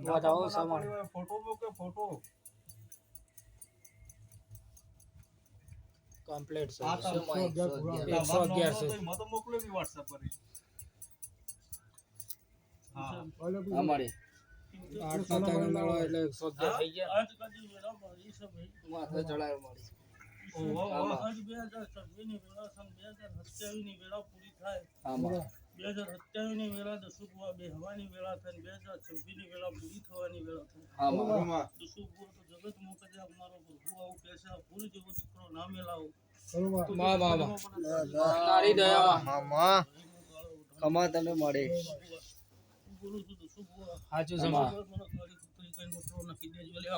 बताओ सामान फोटो मोके फोटो कंप्लीट से આ તો 111 से મત મોકલે બી WhatsApp પર હા અમારી 8 ના ટાઈમ મેળો એટલે 111 થઈ ગયા આજ કદી વેરા મારી છે ભાઈ માથે ચડાયો મારી આજ 2026 ની વેરા સન 2027 ની વેરા પૂરી થાય આમાં 2027 ની વેરા દસુબુઆ બેહવાની વેરા થાય 2026 ની વેરા પૂરી થવાની વેરા થાય આમાં દસુબુઆ તો જગત મોકલે અમારો પ્રભુ આવું પૈસા ભૂલ જેવો દીકરો ના મેલાવો માં માં તારી દયા મામા કમા તમે મળે બોલું છું દસુબુઆ સાચું સમા મને તારી પુત્રી કઈ નોટરો નખી દેજો લે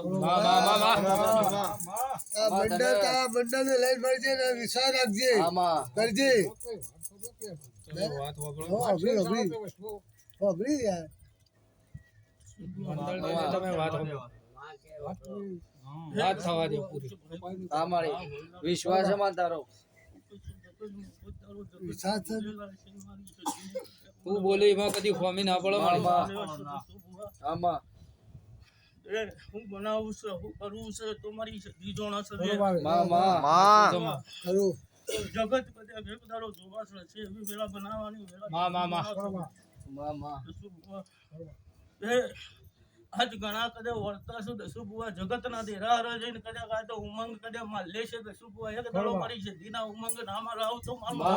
બંડલ ને લઈને મળજે ને વિશ્વાસ રાખજે આમાં કરજે વાત વાપરો હોબળી યાર મંડળ ને તમે વાત વાપરો વાત થવા દે પૂરી અમારી વિશ્વાસ માં તારો વિશ્વાસ છે. તું બોલી એમાં કદી ખોમી ના પડે મારી આમાં એ હું બનાવું છું હું કરું છે તમારી દીજોણા છે મામા ખરું જગત કદા ભેગદારો જોવાસ છે એવી વેળા બનાવવાની વેળા મામા એ આજ ઘણા કદા વર્તા છે દસુબુઆ જગતના દેરા હરા જઈને કદા કાતો ઉમંગ કદા માં લેશે દસુબુઆ એક દાડો મારી છે દીના ઉમંગ નામાં રાવ તો મામા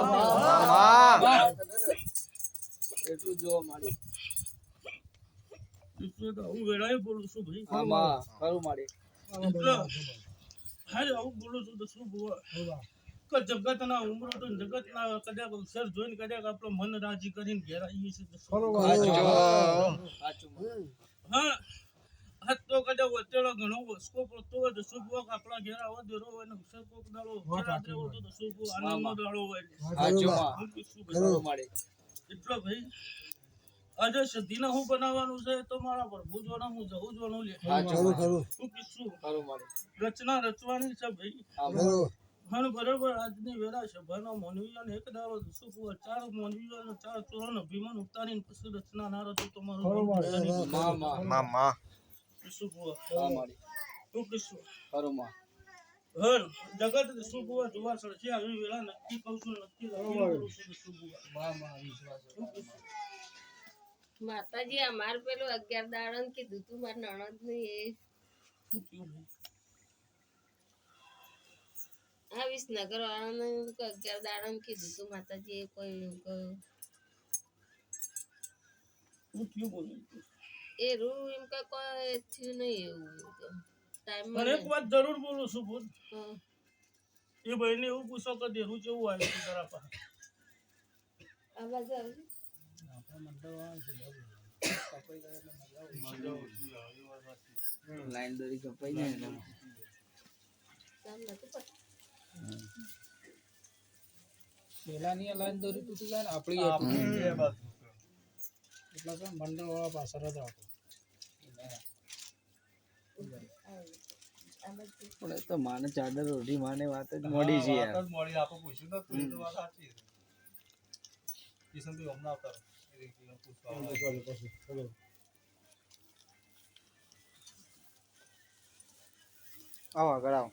એટલું જો મારી હું વેળાએ બોલું છું ભાઈ આમાં ખરું મારી એટલે હારે આવું બોલું છું દસુબુઆ કે જગતના ઉમરો તો જગતના કદાચ અવસર જોઈને કદાચ આપણો મન રાજી કરીને ઘેરાઈએ છે હા હાથ તો કદાચ વચેલો ઘણો વસ્કો પડતો હોય દસુબુઆ આપણા ઘેર આવો દેરો હોય ને અવસર કોક દાડો રાત્રે હોય તો દસુબુઆ આનંદનો દાડો હોય ખરું મારી એટલે ભાઈ આજે સધીના હું બનાવવાનું છે તો મારા પ્રભુ જોના હું જવું જોનું લે ખરું ખરું શું કીધું ખરું મારી રચના રચવાની છે ભાઈ ખરું હા બરોબર આજની વેળા સભાનો મોનવીઓને એક દાડો દસુબુઆ ચાર મોનવીઓને ચાર ચોરણ અભિમાન ઉતારીને પછી રચના ના રચું તમારું મામા દસુબુઆ મારી શું કીધું ખરું માં હર જગત દસુબુઆ જોવા સળશે આવી વેળા નક્કી કહું છું નક્કી કરું છું દસુબુઆ શું કીધું માતાજી અમાર પેલું 11 દાડન કીધું તું માર નણદ નું એ શું થયું ભાઈ આ વિસનગર વાળાને 11 દાડન કીધું તું માતાજી એ કોઈ શું થયું બોલું એ રૂ એમ કે કોઈ થયું નહીં એવું ટાઈમ પણ એક વાત જરૂર બોલું છું બોલ એ ભાઈને એવું પૂછો કે દેરું જેવું આવ્યું હતું તારા પાસે આવાજ આવે લાઈન દોરી કપાઈ જાય ને કામ નતું પડતું પેલાની લાઈન દોરી તૂટી જાય ને આપણી એટલે તો મંડળ વાળા પાછળ જ રાખો પણ એ તો માને ચાદર રોટી માને વાત જ મોડી છે યાર મોડી આપો પૂછ્યું નતું એ તો વાત સાચી છે કિશન ભાઈ હમણાં આવતા આવો આગળ આવો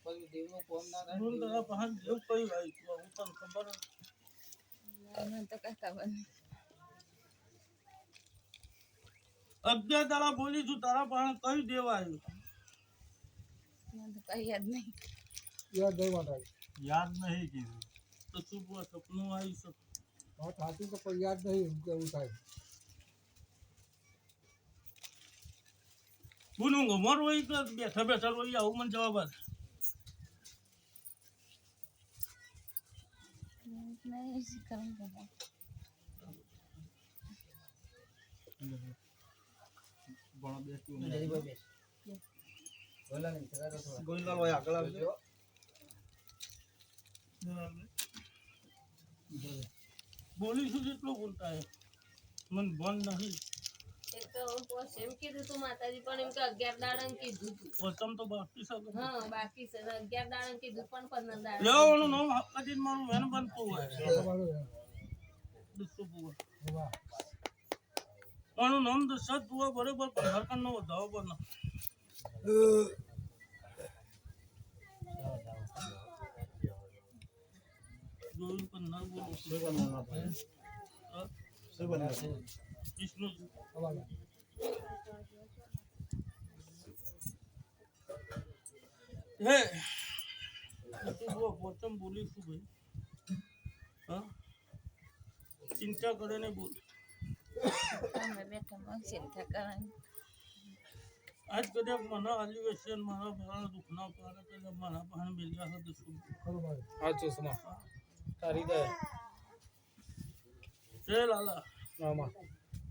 પછી દેવનું કોમ ના થાય બોલ તારા પાસે જેવું કઈ આવ્યું હું તને ખબર મને તો કઈ ખબર નહીં 11 તારા બોલી છું તારા પાસે કઈ દેવા આવ્યું મને તો કઈ યાદ નહીં યાદ નહીં માતા યાદ નહીં કીધું તો શું સપનું આવ્યું છે વાત સાચી તો કોઈ યાદ નહીં એમ કેવું થાય બોલું અમારું હોય તો બેઠા બેઠા હોય આવું મને જવાબ આપ નહીં શીખવું પડે ગોવિંદલાલ ભાઈ આગળ આવજો બોલીશું જેટલું બોલતા હે મને ભણ નહીં તો પોસ એમ કીધું તું માતાજી પણ એમ કે 11 દાડા કીધું તું પ્રથમ તો બાકી છે હા બાકી છે 11 દાડા કીધું પણ 15 દાડા લેવાનું નામ હક્કાજી મારું વેન બનતું હોય દસુ બુઆ આનું નામ દશરથ બુઆ બરોબર પણ હરકન નો વધાવો પણ જોયું પણ ના બોલું વિષ્ણુ હે પોતમ બોલીશું ભાઈ હા ચિંતા કરે ને બોલ આજ કદાચ મને આલી હશે મારા ભારા દુઃખના પારે કદાચ મારા પાસે મિલ્યા હતો શું સાચું સમા તારી દયા હે લાલા મામા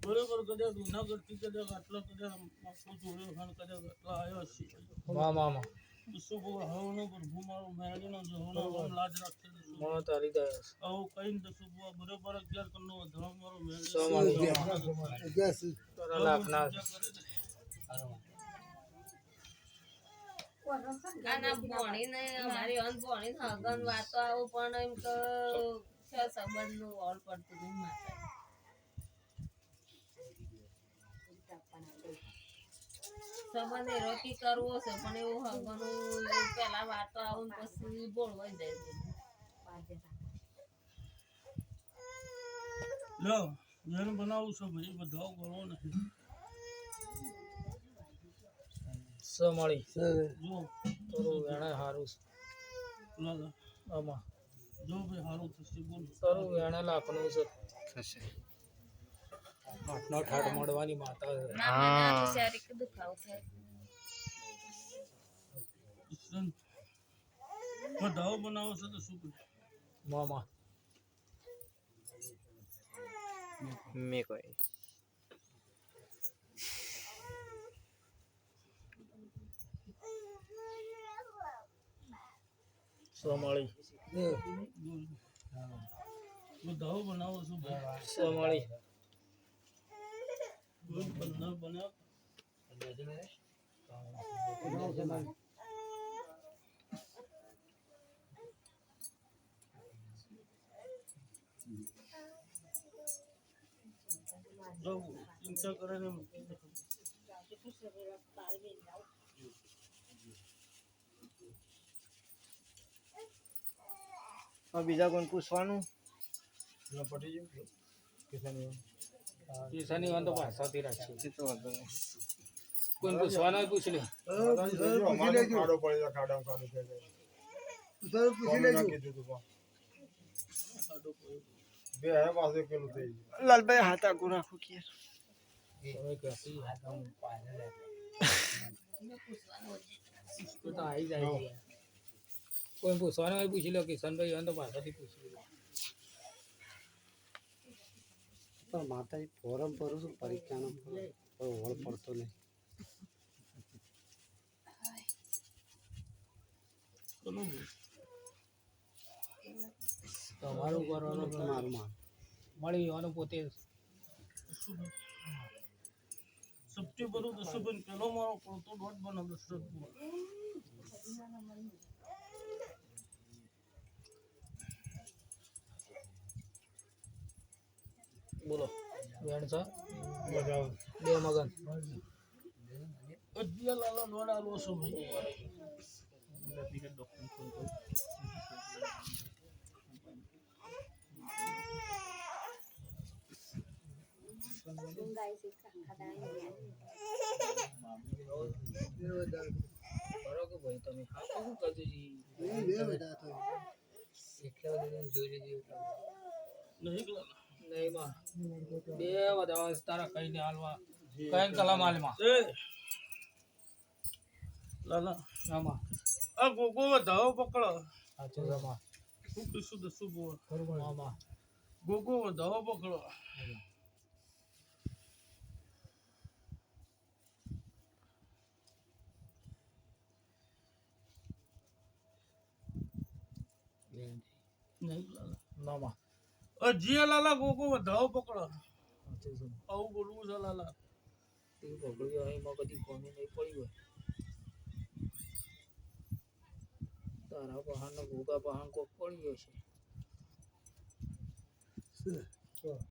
બરોબર કદાચ વિના કરતી કદાચ આટલા કદાચ માથું જોડ્યો ખાન કદાચ આટલા આવ્યો છે મામા શું હવનો પ્રભુ મારો મેળીનો જવાનો લાજ રાખશે મને તારી દયા આવું કઈ દસું બરોબર 11 કનો વધારો મારો મેળી તારા લાખ ના આના ભણીને અમારી અન ભણીને હગન વાતો આવું પણ એમ તો છે સંબંધનું ઓળ પડતું નહીં માતા સંબંધ એ રોકી કરવો છે પણ એવું હગનું પેલા વાતો આવું ને પછી બોલવાઈ જાય લો જેને બનાવું છે ભાઈ બધા કરવો નથી સમળી જો તારું વેણે સારું છે લાલા આમાં જો ભાઈ સારું થશે બોલ તારું વેણે લાખનું છે થશે આઠનો ઠાઠ મળવાની માતા છે ના શારીરિક દુખાવો થાય ઈશ્વર બધાઓ બનાવો છે તો શું કરે મામા મેં કોઈ સમળી બધાઓ બનાવો છો ભાઈ સમળી રોજ 15 બનાવ ચિંતા કરે ને બીજા કોઈને પૂછવાનું કિસાની વાંધો પાછાથી રાખીએ કોઈ પૂછવાના હોય પૂછી લે લાલભાઈ હાથ આગું રાખો કે આવી જાય કોઈ પૂછવાના હોય પૂછી લો કિશનભાઈ વાંધો પાછાથી પૂછી લો પણ માતાજી ફોરમ ભરું છું પરીક્ષાનો વળ પડતો નહીં તમારું કરવાનું મારું માં મળી જવાનું પોતે સપ્ટી ભરું દસો પણ પેલો મારો પડતો દોઢ બને દશરથ બોલો વેણ છે બે મગન અજ્ઞા લાલા દોડા લો છો ભાઈ બરોબર ભાઈ તમે શું કરજો જોઈ લીધી નહીં લાલા નહીં માં બે બધા તારા કઈ ને હાલવા કઈ કલમ હાલમાં એ લાલા આમાં આ ગોગો વધાવો પકડો સાચું આમાં શું કીશું દસું બોલ આમાં ગોગો વધાવો પકડો નહીં લાલા નામાં અજીયા લાલા ગોગો વધાવો પકડો આવું બોલવું છે લાલા એ પકડ્યું એમાં કદી કોમી નહીં પડી હોય તારા પહાણ ને ભોગા પહાણ કોક પડી હશે